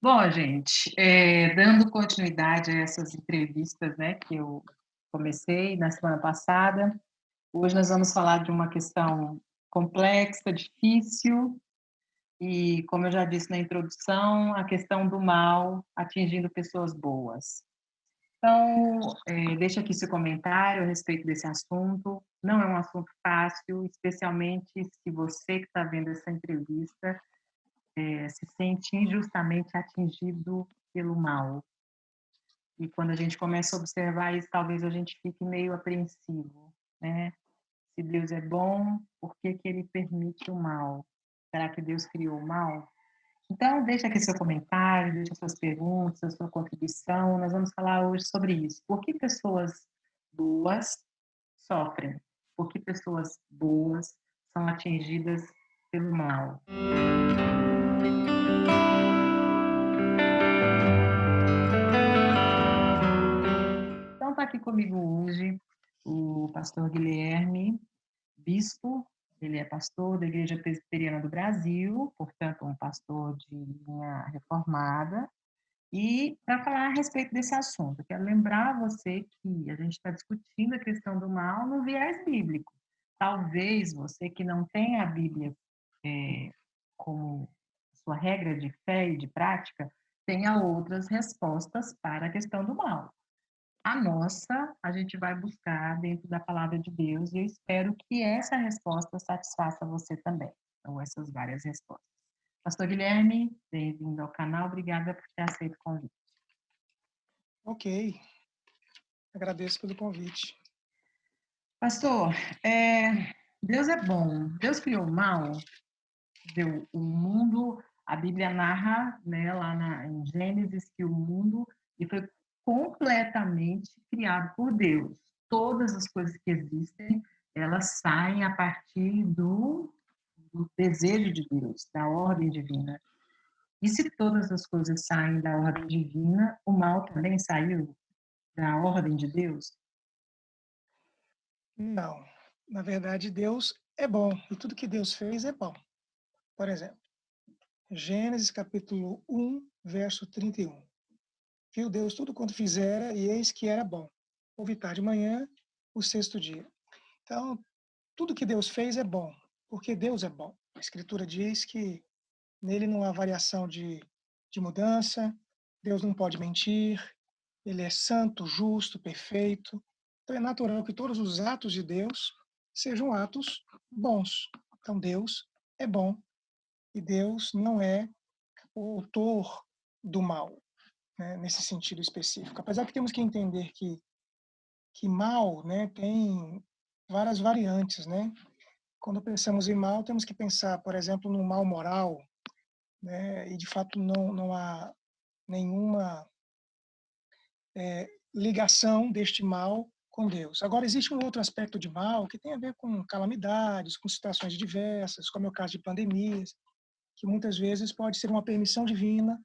Bom, gente, dando continuidade a essas entrevistas, né, que eu comecei na semana passada, hoje nós vamos falar de uma questão complexa, difícil e, como eu já disse na introdução, a questão do mal atingindo pessoas boas. Então, deixa aqui seu comentário a respeito desse assunto. Não é um assunto fácil, especialmente se você que está vendo essa entrevista se sente injustamente atingido pelo mal. E quando a gente começa a observar isso, talvez a gente fique meio apreensivo, né? Se Deus é bom, por que que ele permite o mal? Será que Deus criou o mal? Então, deixa aqui seu comentário, deixa suas perguntas, sua contribuição. Nós vamos falar hoje sobre isso. Por que pessoas boas sofrem? Por que pessoas boas são atingidas pelo mal? Então, está aqui comigo hoje o pastor Guilherme, bispo, ele é pastor da Igreja Presbiteriana do Brasil, portanto, um pastor de linha reformada, e para falar a respeito desse assunto, eu quero lembrar você que a gente está discutindo a questão do mal no viés bíblico. Talvez você que não tem a Bíblia como sua regra de fé e de prática, tenha outras respostas para a questão do mal. A nossa, a gente vai buscar dentro da palavra de Deus e eu espero que essa resposta satisfaça você também, ou essas várias respostas. Pastor Guilherme, bem-vindo ao canal, obrigada por ter aceito o convite. Ok, agradeço pelo convite. Pastor, Deus é bom, Deus criou o mal, deu o mundo, a Bíblia narra, né, em Gênesis, que o mundo e foi completamente criado por Deus. Todas as coisas que existem, elas saem a partir do desejo de Deus, da ordem divina. E se todas as coisas saem da ordem divina, o mal também saiu da ordem de Deus? Não, na verdade, Deus é bom e tudo que Deus fez é bom. Por exemplo, Gênesis capítulo 1, verso 31. Viu Deus tudo quanto fizera e eis que era bom. Houve tarde de manhã, o sexto dia. Então, tudo que Deus fez é bom, porque Deus é bom. A Escritura diz que nele não há variação de mudança, Deus não pode mentir, ele é santo, justo, perfeito. Então é natural que todos os atos de Deus sejam atos bons. Então Deus é bom e Deus não é o autor do mal, né, nesse sentido específico. Apesar que temos que entender que mal, né, tem várias variantes, né? Quando pensamos em mal, temos que pensar, por exemplo, no mal moral, né? E de fato não há nenhuma ligação deste mal com Deus. Agora, existe um outro aspecto de mal que tem a ver com calamidades, com situações diversas, como é o caso de pandemias, que muitas vezes pode ser uma permissão divina,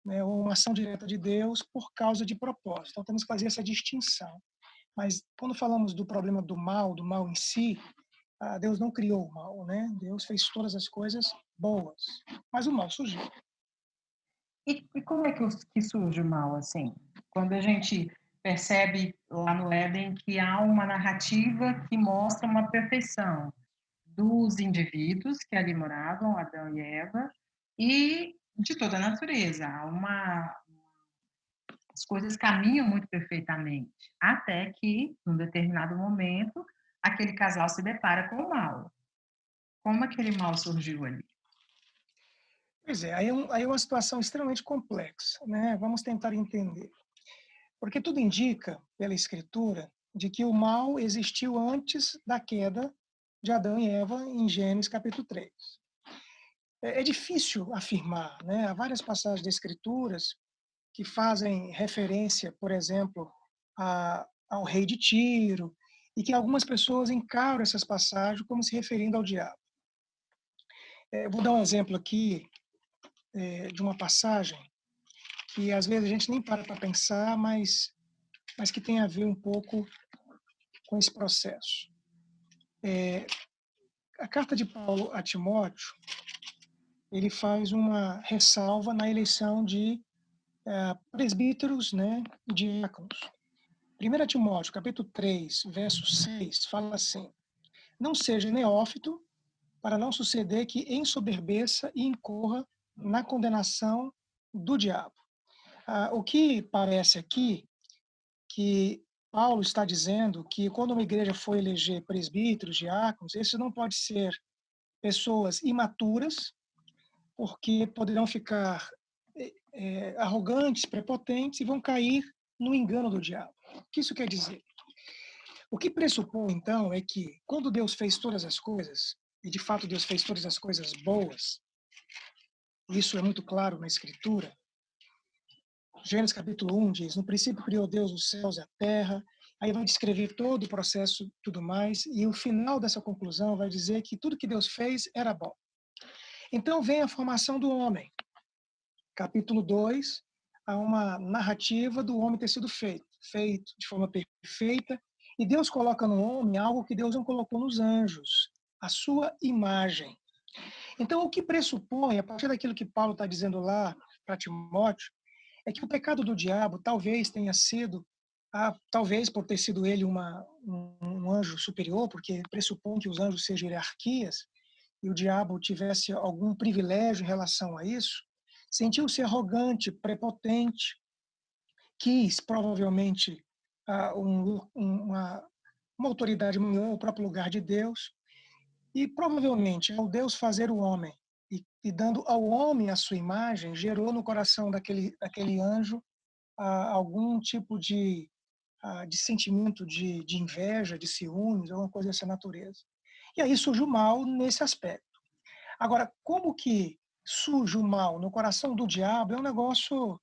né, ou uma ação direta de Deus por causa de propósito. Então, temos que fazer essa distinção. Mas, quando falamos do mal em si, Deus não criou o mal, né? Deus fez todas as coisas boas, mas o mal surgiu. E como é que surge o mal, assim? Quando a gente percebe lá no Éden que há uma narrativa que mostra uma perfeição dos indivíduos que ali moravam, Adão e Eva, e de toda a natureza. As coisas caminham muito perfeitamente, até que, num determinado momento, aquele casal se depara com o mal. Como aquele mal surgiu ali? Pois é, aí é uma situação extremamente complexa, né? Vamos tentar entender. Porque tudo indica, pela Escritura, de que o mal existiu antes da queda de Adão e Eva em Gênesis capítulo 3. É difícil afirmar, né? Há várias passagens das Escrituras que fazem referência, por exemplo, ao rei de Tiro, e que algumas pessoas encaram essas passagens como se referindo ao diabo. Vou dar um exemplo aqui de uma passagem que às vezes a gente nem para pensar, mas que tem a ver um pouco com esse processo. A carta de Paulo a Timóteo, ele faz uma ressalva na eleição de presbíteros, né, e diáconos. 1 Timóteo, capítulo 3, verso 6, fala assim: não seja neófito, para não suceder que ensoberbeça e incorra na condenação do diabo. O que parece aqui que Paulo está dizendo que quando uma igreja for eleger presbíteros, diáconos, esses não podem ser pessoas imaturas, porque poderão ficar arrogantes, prepotentes e vão cair no engano do diabo. O que isso quer dizer? O que pressupõe, então, é que quando Deus fez todas as coisas, e de fato Deus fez todas as coisas boas, isso é muito claro na Escritura. Gênesis capítulo 1 diz: no princípio criou Deus os céus e a terra. Aí vai descrever todo o processo, tudo mais, e o final dessa conclusão vai dizer que tudo que Deus fez era bom. Então vem a formação do homem. Capítulo 2, há uma narrativa do homem ter sido feito de forma perfeita, e Deus coloca no homem algo que Deus não colocou nos anjos, a sua imagem. Então, o que pressupõe, a partir daquilo que Paulo está dizendo lá para Timóteo, é que o pecado do diabo talvez tenha sido, talvez por ter sido ele um anjo superior, porque pressupõe que os anjos sejam hierarquias, e o diabo tivesse algum privilégio em relação a isso, sentiu-se arrogante, prepotente, quis provavelmente uma autoridade maior, o próprio lugar de Deus, e provavelmente ao Deus fazer o homem e dando ao homem a sua imagem, gerou no coração daquele anjo algum tipo de sentimento de inveja, de ciúmes, alguma coisa dessa natureza. E aí surge o mal nesse aspecto. Agora, como que surge o mal no coração do diabo é um negócio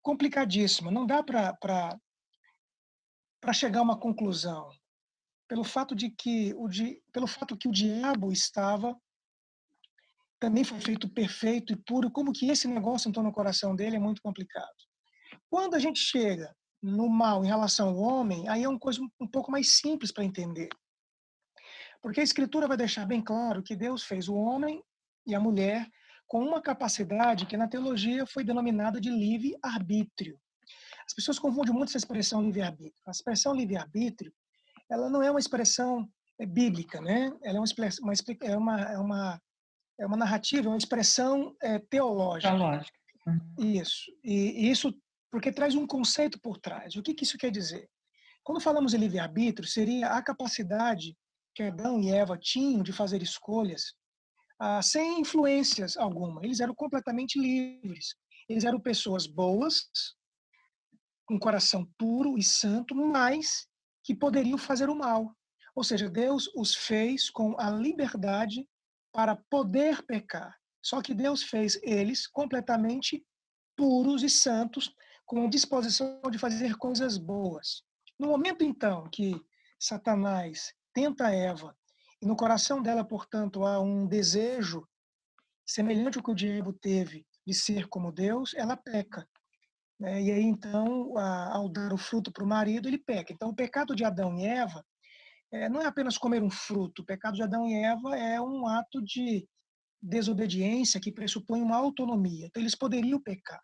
complicadíssimo. Não dá para chegar a uma conclusão. Pelo fato que o diabo estava, também foi feito perfeito e puro, como que esse negócio entrou no coração dele é muito complicado. Quando a gente chega no mal em relação ao homem, aí é uma coisa um pouco mais simples para entender. Porque a Escritura vai deixar bem claro que Deus fez o homem e a mulher com uma capacidade que na teologia foi denominada de livre-arbítrio. As pessoas confundem muito essa expressão livre-arbítrio. A expressão livre-arbítrio, ela não é uma expressão bíblica, né? Ela é uma narrativa, é uma expressão teológica. Teológica. Uhum. Isso. E isso porque traz um conceito por trás. O que isso quer dizer? Quando falamos em livre-arbítrio, seria a capacidade que Adão e Eva tinham de fazer escolhas sem influências alguma. Eles eram completamente livres. Eles eram pessoas boas, com coração puro e santo, mas que poderiam fazer o mal. Ou seja, Deus os fez com a liberdade para poder pecar. Só que Deus fez eles completamente puros e santos, com a disposição de fazer coisas boas. No momento, então, que Satanás tenta Eva, e no coração dela, portanto, há um desejo semelhante ao que o diabo teve de ser como Deus, ela peca. Né? E aí, então, ao dar o fruto para o marido, ele peca. Então, o pecado de Adão e Eva não é apenas comer um fruto. O pecado de Adão e Eva é um ato de desobediência que pressupõe uma autonomia. Então, eles poderiam pecar.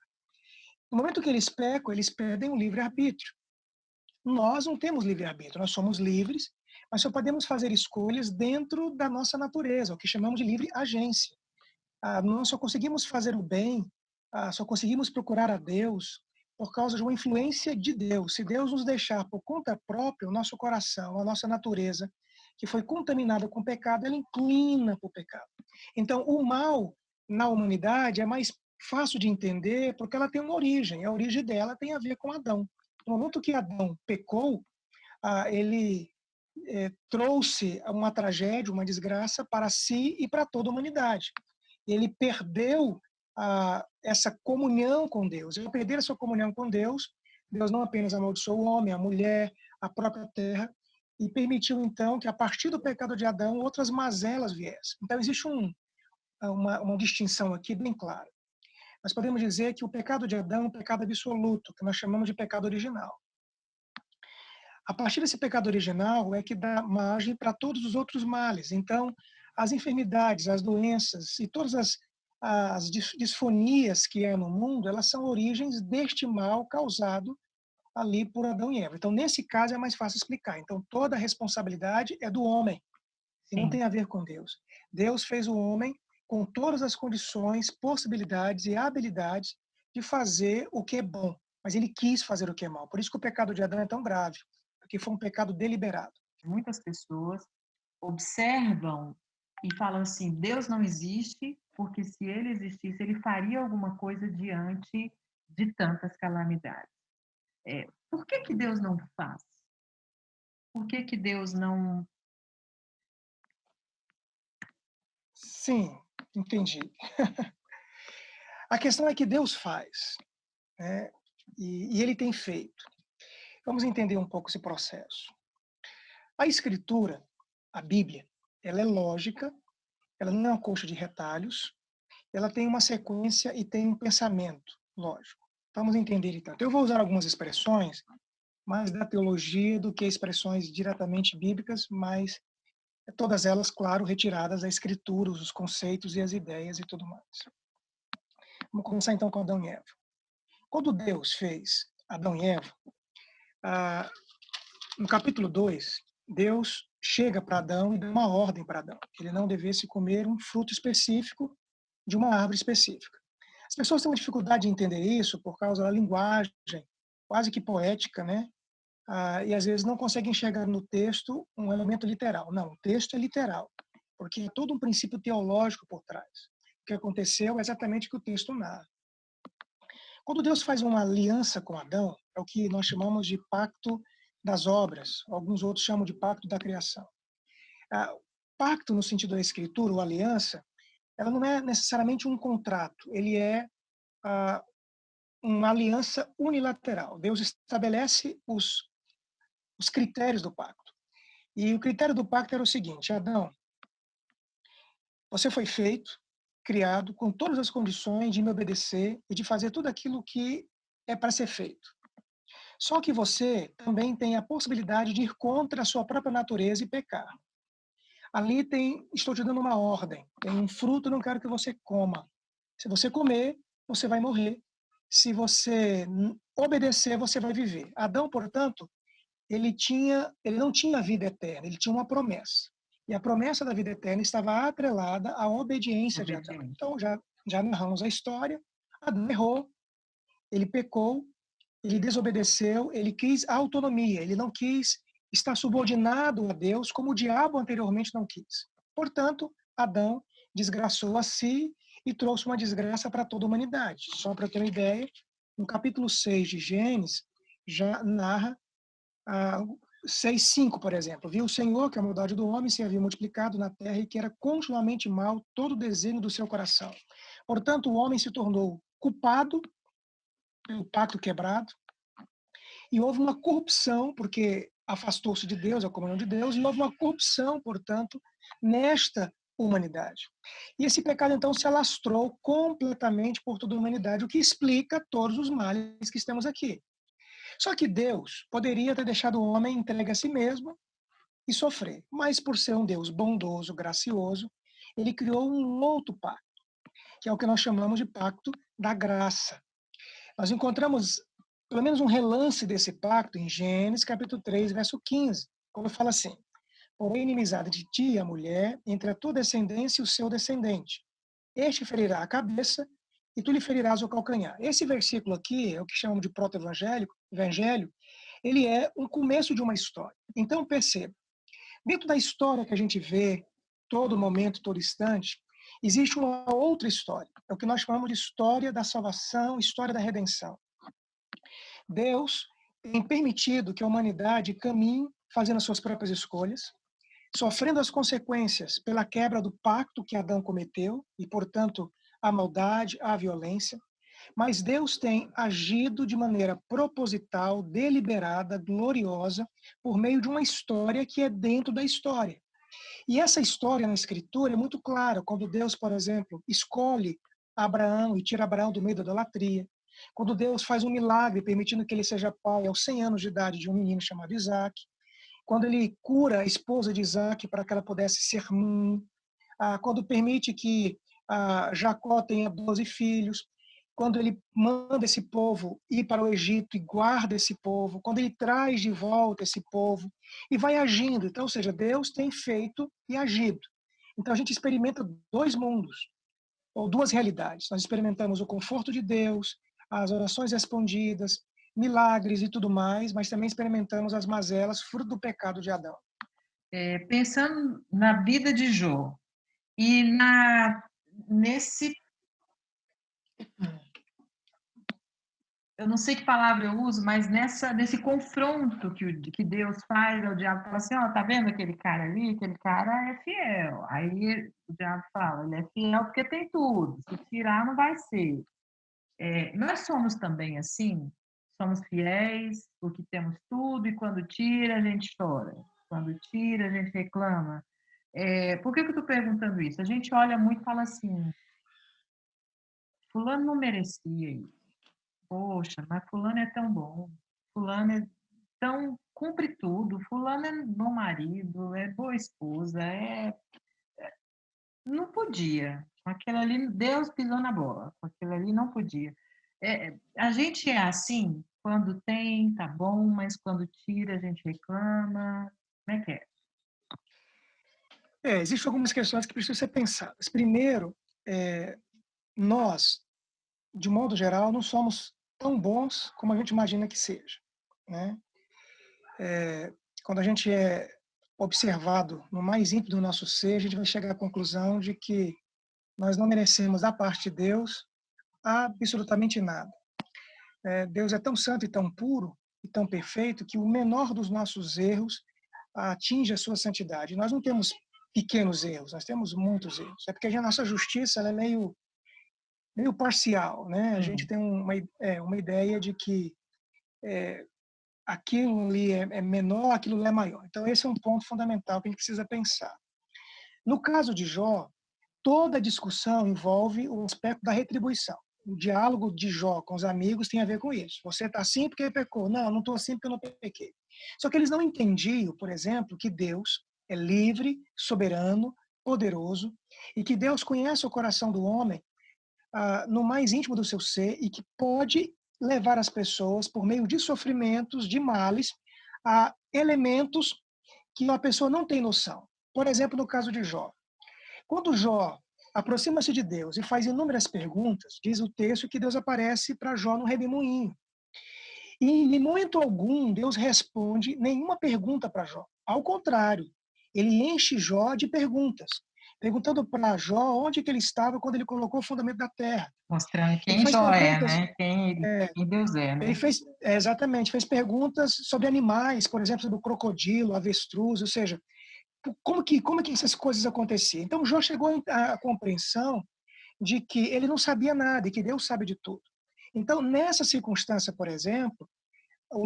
No momento que eles pecam, eles perdem o livre-arbítrio. Nós não temos livre-arbítrio, nós somos livres, mas só podemos fazer escolhas dentro da nossa natureza, o que chamamos de livre agência. Nós só conseguimos fazer o bem, só conseguimos procurar a Deus por causa de uma influência de Deus. Se Deus nos deixar por conta própria, o nosso coração, a nossa natureza, que foi contaminada com o pecado, ela inclina para o pecado. Então, o mal na humanidade é mais fácil de entender porque ela tem uma origem. A origem dela tem a ver com Adão. No momento que Adão pecou, ele trouxe uma tragédia, uma desgraça para si e para toda a humanidade. Ele perdeu essa comunhão com Deus. Ao perder essa comunhão com Deus, Deus não apenas amaldiçoou o homem, a mulher, a própria terra, e permitiu, então, que a partir do pecado de Adão, outras mazelas viessem. Então, existe uma distinção aqui bem clara. Nós podemos dizer que o pecado de Adão é um pecado absoluto, que nós chamamos de pecado original. A partir desse pecado original é que dá margem para todos os outros males. Então, as enfermidades, as doenças e todas as disfonias que há no mundo, elas são origens deste mal causado ali por Adão e Eva. Então, nesse caso, é mais fácil explicar. Então, toda a responsabilidade é do homem, e não sim. tem a ver com Deus. Deus fez o homem com todas as condições, possibilidades e habilidades de fazer o que é bom, mas ele quis fazer o que é mal. Por isso que o pecado de Adão é tão grave, porque foi um pecado deliberado. Muitas pessoas observam e falam assim: Deus não existe, porque se ele existisse, ele faria alguma coisa diante de tantas calamidades. Por que que Deus não faz? Por que que Deus não. Sim, entendi. A questão é que Deus faz, né? E ele tem feito. Vamos entender um pouco esse processo. A Escritura, a Bíblia, ela é lógica, ela não é uma coxa de retalhos, ela tem uma sequência e tem um pensamento lógico. Vamos entender então. Eu vou usar algumas expressões mais da teologia do que expressões diretamente bíblicas, mas todas elas, claro, retiradas da Escritura, os conceitos e as ideias e tudo mais. Vamos começar então com Adão e Eva. Quando Deus fez Adão e Eva, ah, no capítulo 2, Deus chega para Adão e dá uma ordem para Adão. Ele não devesse comer um fruto específico de uma árvore específica. As pessoas têm uma dificuldade de entender isso por causa da linguagem quase que poética, né? E às vezes não conseguem enxergar no texto um elemento literal. Não, o texto é literal, porque é todo um princípio teológico por trás. O que aconteceu é exatamente o que o texto narra. Quando Deus faz uma aliança com Adão, é o que nós chamamos de pacto das obras, alguns outros chamam de pacto da criação. O pacto, no sentido da escritura, ou aliança, ela não é necessariamente um contrato, ele é uma aliança unilateral. Deus estabelece os critérios do pacto. E o critério do pacto era o seguinte: Adão, você foi feito, criado com todas as condições de me obedecer e de fazer tudo aquilo que é para ser feito. Só que você também tem a possibilidade de ir contra a sua própria natureza e pecar. Ali estou te dando uma ordem, tem um fruto, não quero que você coma. Se você comer, você vai morrer. Se você obedecer, você vai viver. Adão, portanto, ele não tinha vida eterna, ele tinha uma promessa. E a promessa da vida eterna estava atrelada à obediência de Adão. Obediente. Então, já narramos a história. Adão errou, ele pecou, ele desobedeceu, ele quis autonomia, ele não quis estar subordinado a Deus como o diabo anteriormente não quis. Portanto, Adão desgraçou a si e trouxe uma desgraça para toda a humanidade. Só para ter uma ideia, no capítulo 6 de Gênesis, já narra 6:5, por exemplo. Viu o Senhor que a maldade do homem se havia multiplicado na terra e que era continuamente mal todo o desenho do seu coração. Portanto, o homem se tornou culpado pelo pacto quebrado e houve uma corrupção, porque afastou-se de Deus, a comunhão de Deus, e houve uma corrupção, portanto, nesta humanidade. E esse pecado, então, se alastrou completamente por toda a humanidade, o que explica todos os males que estamos aqui. Só que Deus poderia ter deixado o homem entregue a si mesmo e sofrer, mas por ser um Deus bondoso, gracioso, ele criou um outro pacto, que é o que nós chamamos de pacto da graça. Nós encontramos pelo menos um relance desse pacto em Gênesis capítulo 3, verso 15, quando fala assim: porém, inimizade de ti, a mulher, entre a tua descendência e o seu descendente. Este ferirá a cabeça e tu lhe ferirás o calcanhar. Esse versículo aqui é o que chamamos de proto-evangelho, ele é um começo de uma história. Então, perceba, dentro da história que a gente vê, todo momento, todo instante, existe uma outra história. É o que nós chamamos de história da salvação, história da redenção. Deus tem permitido que a humanidade caminhe fazendo as suas próprias escolhas, sofrendo as consequências pela quebra do pacto que Adão cometeu e, portanto, a maldade, a violência. Mas Deus tem agido de maneira proposital, deliberada, gloriosa, por meio de uma história que é dentro da história. E essa história na Escritura é muito clara, quando Deus, por exemplo, escolhe Abraão e tira Abraão do meio da idolatria, quando Deus faz um milagre permitindo que ele seja pai aos 100 anos de idade de um menino chamado Isaac, quando ele cura a esposa de Isaac para que ela pudesse ser mãe, quando permite que Jacó tenha 12 filhos, quando ele manda esse povo ir para o Egito e guarda esse povo, quando ele traz de volta esse povo e vai agindo. Então, ou seja, Deus tem feito e agido. Então, a gente experimenta dois mundos, ou duas realidades. Nós experimentamos o conforto de Deus, as orações respondidas, milagres e tudo mais, mas também experimentamos as mazelas, fruto do pecado de Adão. Pensando na vida de Jó e nesse, eu não sei que palavra eu uso, mas nesse confronto que Deus faz ao diabo, fala assim, ó, tá vendo aquele cara ali? Aquele cara é fiel. Aí o diabo fala, ele é fiel porque tem tudo, se tirar não vai ser. Nós somos também assim, somos fiéis porque temos tudo e quando tira a gente chora, quando tira a gente reclama. Por que eu estou perguntando isso? A gente olha muito e fala assim, fulano não merecia isso. Poxa, mas fulano é tão bom, fulano é tão cumpre tudo, fulano é bom marido, é boa esposa, não podia. Com aquilo ali, Deus pisou na bola. Com aquilo ali, não podia. A gente é assim, quando tem, tá bom, mas quando tira, a gente reclama. Como é que é? Existem algumas questões que precisam ser pensadas. Primeiro, nós, de modo geral, não somos tão bons como a gente imagina que seja, né? Quando a gente é observado no mais íntimo do nosso ser, a gente vai chegar à conclusão de que nós não merecemos da parte de Deus absolutamente nada. Deus é tão santo e tão puro e tão perfeito que o menor dos nossos erros atinge a sua santidade. Nós não temos pequenos erros, nós temos muitos erros. É porque a nossa justiça ela é meio parcial, né? A gente tem uma ideia de que aquilo ali é menor, aquilo ali é maior. Então, esse é um ponto fundamental que a gente precisa pensar. No caso de Jó, toda discussão envolve o aspecto da retribuição. O diálogo de Jó com os amigos tem a ver com isso. Você está assim porque pecou. Não, não estou assim porque eu não pequei. Só que eles não entendiam, por exemplo, que Deus é livre, soberano, poderoso, e que Deus conhece o coração do homem no mais íntimo do seu ser e que pode levar as pessoas, por meio de sofrimentos, de males, a elementos que a pessoa não tem noção. Por exemplo, no caso de Jó. Quando Jó aproxima-se de Deus e faz inúmeras perguntas, diz o texto que Deus aparece para Jó no redemoinho. E em momento algum Deus responde nenhuma pergunta para Jó. Ao contrário, ele enche Jó de perguntas, perguntando para Jó onde que ele estava quando ele colocou o fundamento da terra. Mostrando Ele quem faz Jó é, perguntas, né? Quem Deus é, ele né? fez, exatamente, fez perguntas sobre animais, por exemplo, sobre o crocodilo, avestruz, ou seja, como que essas coisas aconteciam. Então, Jó chegou à compreensão de que ele não sabia nada e que Deus sabe de tudo. Então, nessa circunstância, por exemplo,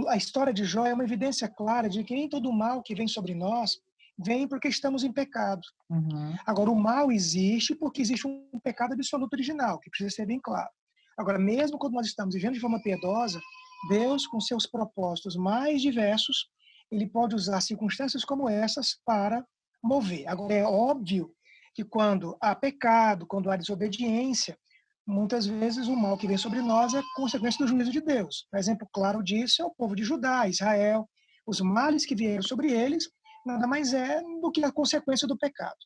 a história de Jó é uma evidência clara de que nem todo mal que vem sobre nós vem porque estamos em pecado. Uhum. Agora, o mal existe porque existe um pecado absoluto original, que precisa ser bem claro. Agora, mesmo quando nós estamos vivendo de forma piedosa, Deus, com seus propósitos mais diversos, ele pode usar circunstâncias como essas para mover. Agora, é óbvio que quando há pecado, quando há desobediência, muitas vezes o mal que vem sobre nós é consequência do juízo de Deus. Um exemplo claro disso é o povo de Judá, Israel. Os males que vieram sobre eles nada mais é do que a consequência do pecado.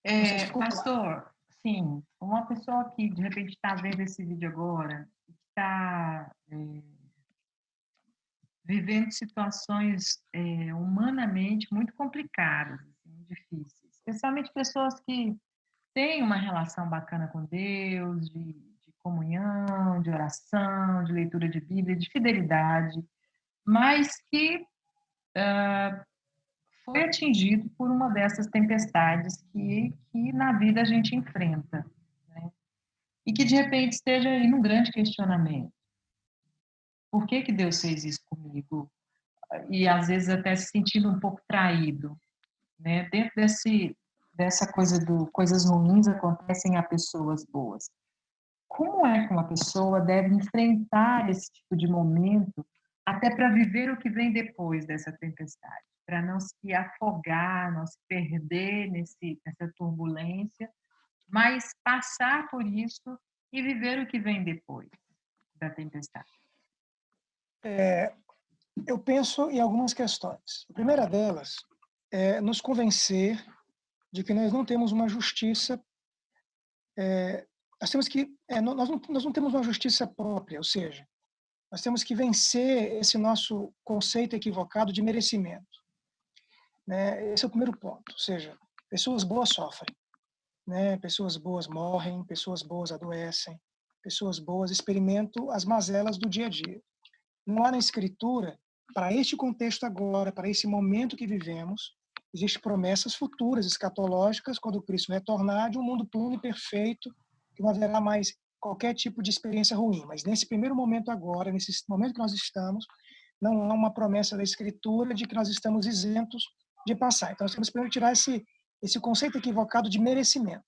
Não sei se ficou claro. Pastor, sim, uma pessoa que de repente está vendo esse vídeo agora, está vivendo situações humanamente muito complicadas, assim, difíceis, especialmente pessoas que têm uma relação bacana com Deus, de comunhão, de oração, de leitura de Bíblia, de fidelidade, mas que foi atingido por uma dessas tempestades que na vida a gente enfrenta, né? E que de repente esteja aí num grande questionamento. Por que que Deus fez isso comigo? E às vezes até se sentindo um pouco traído, né? Dentro dessa coisa do coisas ruins acontecem a pessoas boas. Como é que uma pessoa deve enfrentar esse tipo de momento até para viver o que vem depois dessa tempestade? para não se afogar, não se perder nessa turbulência, mas passar por isso e viver o que vem depois da tempestade. Eu penso em algumas questões. A primeira delas é nos convencer de que nós não temos uma justiça, nós temos que, nós não temos uma justiça própria, ou seja, nós temos que vencer esse nosso conceito equivocado de merecimento, né? Esse é o primeiro ponto, ou seja, pessoas boas sofrem, né? Pessoas boas morrem, pessoas boas adoecem, pessoas boas experimentam as mazelas do dia a dia. Não há na Escritura, para este contexto agora, para esse momento que vivemos, existem promessas futuras, escatológicas, quando Cristo retornar, de um mundo pleno e perfeito, que não haverá mais qualquer tipo de experiência ruim. Mas nesse primeiro momento agora, nesse momento que nós estamos, não há uma promessa da Escritura de que nós estamos isentos de passar. Então, nós temos que primeiro tirar esse conceito equivocado de merecimento.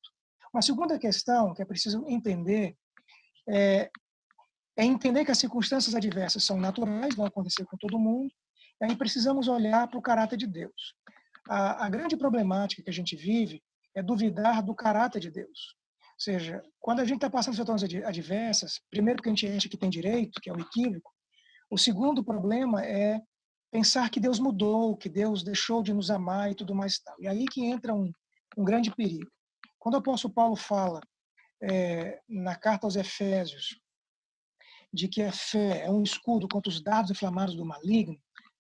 Uma segunda questão que é preciso entender é entender que as circunstâncias adversas são naturais, vão acontecer com todo mundo, e aí precisamos olhar para o caráter de Deus. A grande problemática que a gente vive é duvidar do caráter de Deus. Ou seja, quando a gente está passando situações adversas, primeiro porque a gente acha que tem direito, que é o equívoco. O segundo problema é pensar que Deus mudou, que Deus deixou de nos amar e tudo mais tal. E aí que entra um grande perigo. Quando o apóstolo Paulo fala na carta aos Efésios de que a fé é um escudo contra os dardos inflamados do maligno,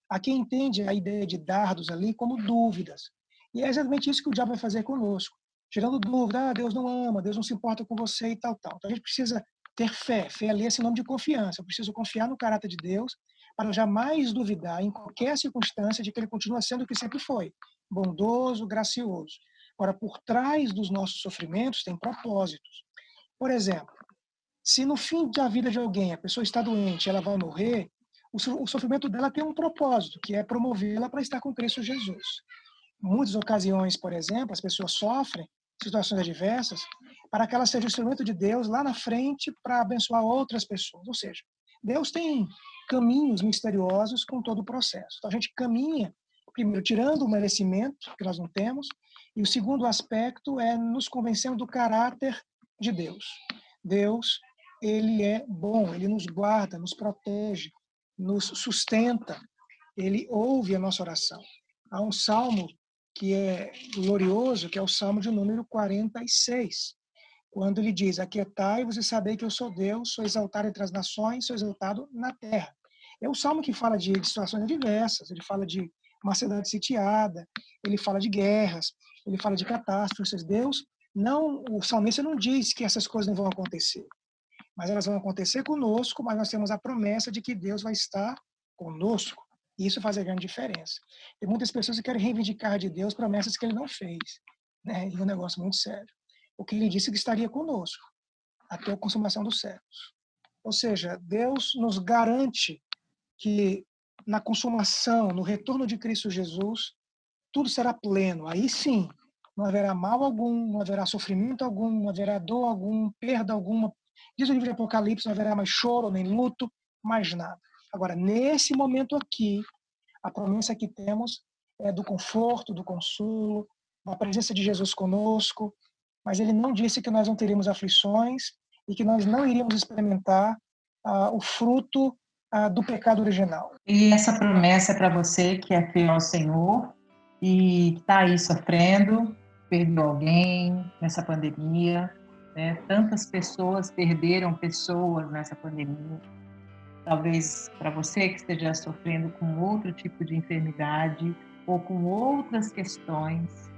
há quem entende a ideia de dardos ali como dúvidas. E é exatamente isso que o diabo vai fazer conosco, gerando dúvida, Deus não ama, Deus não se importa com você e tal, tal. Então a gente precisa ter fé. Fé ali é sinônimo de confiança. Eu preciso confiar no caráter de Deus para jamais duvidar em qualquer circunstância de que ele continua sendo o que sempre foi, bondoso, gracioso. Agora, por trás dos nossos sofrimentos tem propósitos. Por exemplo, se no fim da vida de alguém a pessoa está doente, ela vai morrer, o sofrimento dela tem um propósito, que é promovê-la para estar com Cristo Jesus. Em muitas ocasiões, por exemplo, as pessoas sofrem situações adversas para que ela seja instrumento de Deus lá na frente para abençoar outras pessoas. Ou seja, Deus tem caminhos misteriosos com todo o processo. Então a gente caminha, primeiro, tirando o merecimento, que nós não temos, e o segundo aspecto é nos convencendo do caráter de Deus. Deus, ele é bom, ele nos guarda, nos protege, nos sustenta, ele ouve a nossa oração. Há um salmo que é glorioso, que é o salmo de número 46, quando ele diz: aquietai-vos e sabei que eu sou Deus, sou exaltado entre as nações, sou exaltado na terra. É um salmo que fala de situações diversas, ele fala de uma cidade sitiada, ele fala de guerras, ele fala de catástrofes. Deus não, o salmista não diz que essas coisas não vão acontecer, mas elas vão acontecer conosco, mas nós temos a promessa de que Deus vai estar conosco. E isso faz a grande diferença. Tem muitas pessoas que querem reivindicar de Deus promessas que ele não fez, né? E é um negócio muito sério. O que ele disse que estaria conosco até a consumação dos séculos. Ou seja, Deus nos garante que na consumação, no retorno de Cristo Jesus, tudo será pleno. Aí sim, não haverá mal algum, não haverá sofrimento algum, não haverá dor alguma, perda alguma. Diz o livro de Apocalipse, não haverá mais choro, nem luto, mais nada. Agora, nesse momento aqui, a promessa que temos é do conforto, do consolo, da presença de Jesus conosco, mas ele não disse que nós não teríamos aflições e que nós não iríamos experimentar o fruto do pecado original. E essa promessa é para você que é fiel ao Senhor e está aí sofrendo, perdeu alguém nessa pandemia, né? Tantas pessoas perderam pessoas nessa pandemia. Talvez para você que esteja sofrendo com outro tipo de enfermidade ou com outras questões,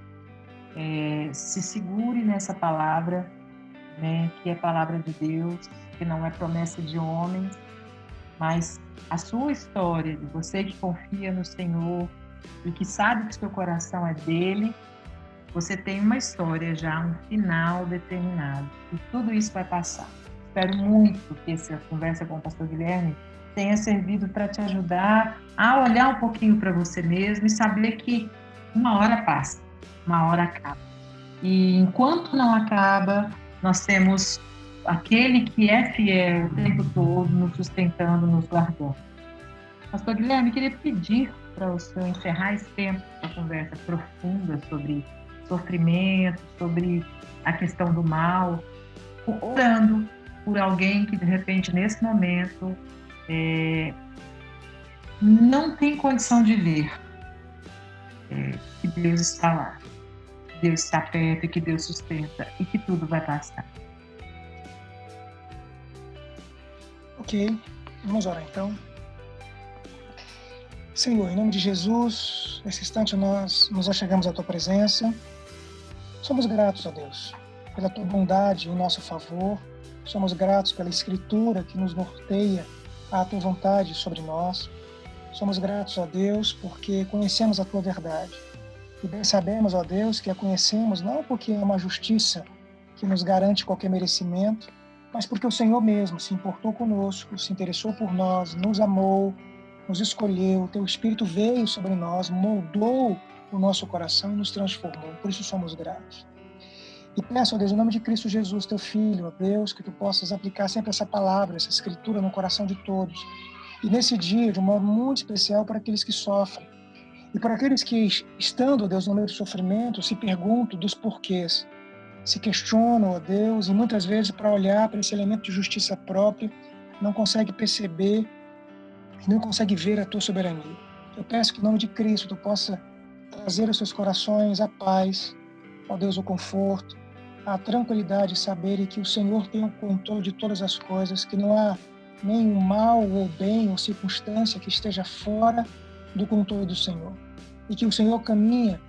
se segure nessa palavra, né? Que é palavra de Deus, que não é promessa de homens, mas a sua história, de você que confia no Senhor e que sabe que seu coração é dele, você tem uma história já, um final determinado. E tudo isso vai passar. Espero muito que essa conversa com o pastor Guilherme tenha servido para te ajudar a olhar um pouquinho para você mesmo e saber que uma hora passa, uma hora acaba. E enquanto não acaba, nós temos aquele que é fiel o tempo todo, nos sustentando, nos guardando. Pastor Guilherme, queria pedir para o senhor encerrar esse tempo, essa conversa profunda sobre sofrimento, sobre a questão do mal, orando por alguém que, de repente, nesse momento, não tem condição de ver que Deus está lá, que Deus está perto e que Deus sustenta e que tudo vai passar. Ok, vamos orar então. Senhor, em nome de Jesus, nesse instante nós nos achegamos à Tua presença. Somos gratos a Deus pela Tua bondade em nosso favor. Somos gratos pela Escritura que nos norteia à Tua vontade sobre nós. Somos gratos a Deus porque conhecemos a Tua verdade. E bem sabemos, ó Deus, que a conhecemos não porque é uma justiça que nos garante qualquer merecimento, mas porque o Senhor mesmo se importou conosco, se interessou por nós, nos amou, nos escolheu, Teu Espírito veio sobre nós, moldou o nosso coração e nos transformou. Por isso somos gratos. E peço, ó Deus, em nome de Cristo Jesus, Teu Filho, ó Deus, que Tu possas aplicar sempre essa palavra, essa Escritura no coração de todos. E nesse dia, de um modo muito especial, para aqueles que sofrem. E para aqueles que, estando, ó Deus, no meio do sofrimento, se perguntam dos porquês. Se questionam, ó Deus, e muitas vezes, para olhar para esse elemento de justiça própria, não consegue perceber, não consegue ver a Tua soberania. Eu peço que, em nome de Cristo, Tu possa trazer aos seus corações a paz, ó Deus, o conforto, a tranquilidade de saberem que o Senhor tem o controle de todas as coisas, que não há nenhum mal ou bem ou circunstância que esteja fora do controle do Senhor. E que o Senhor caminha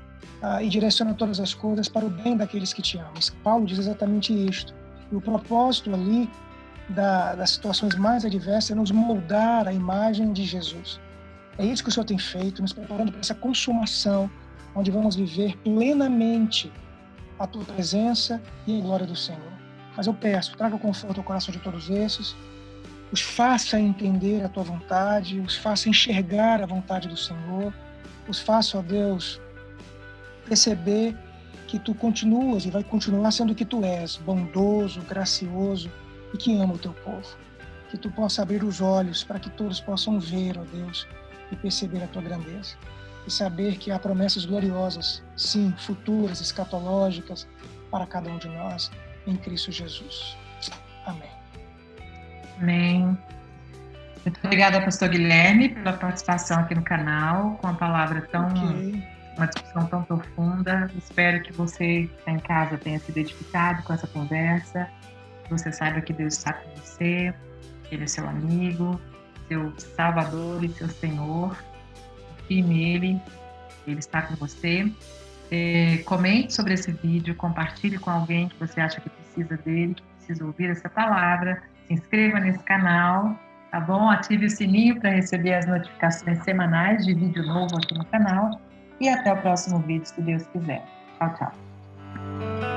e direciona todas as coisas para o bem daqueles que te amam. Paulo diz exatamente isto. E o propósito ali das situações mais adversas é nos moldar a imagem de Jesus. É isso que o Senhor tem feito, nos preparando para essa consumação, onde vamos viver plenamente a Tua presença e a glória do Senhor. Mas eu peço, traga conforto ao coração de todos esses, os faça entender a Tua vontade, os faça enxergar a vontade do Senhor, os faça, ó Deus, perceber que Tu continuas e vai continuar sendo o que Tu és, bondoso, gracioso e que ama o Teu povo. Que Tu possa abrir os olhos para que todos possam ver, ó Deus, e perceber a Tua grandeza. E saber que há promessas gloriosas, sim, futuras, escatológicas, para cada um de nós, em Cristo Jesus. Amém. Amém. Muito obrigada, pastor Guilherme, pela participação aqui no canal, com a palavra tão... uma discussão tão profunda. Espero que você que está em casa tenha se identificado com essa conversa, que você saiba que Deus está com você, que Ele é seu amigo, seu Salvador e seu Senhor. Confie nele, Ele está com você. Comente sobre esse vídeo, compartilhe com alguém que você acha que precisa dele, que precisa ouvir essa palavra. Se inscreva nesse canal, tá bom? Ative o sininho para receber as notificações semanais de vídeo novo aqui no canal. E até o próximo vídeo, se Deus quiser. Tchau, tchau.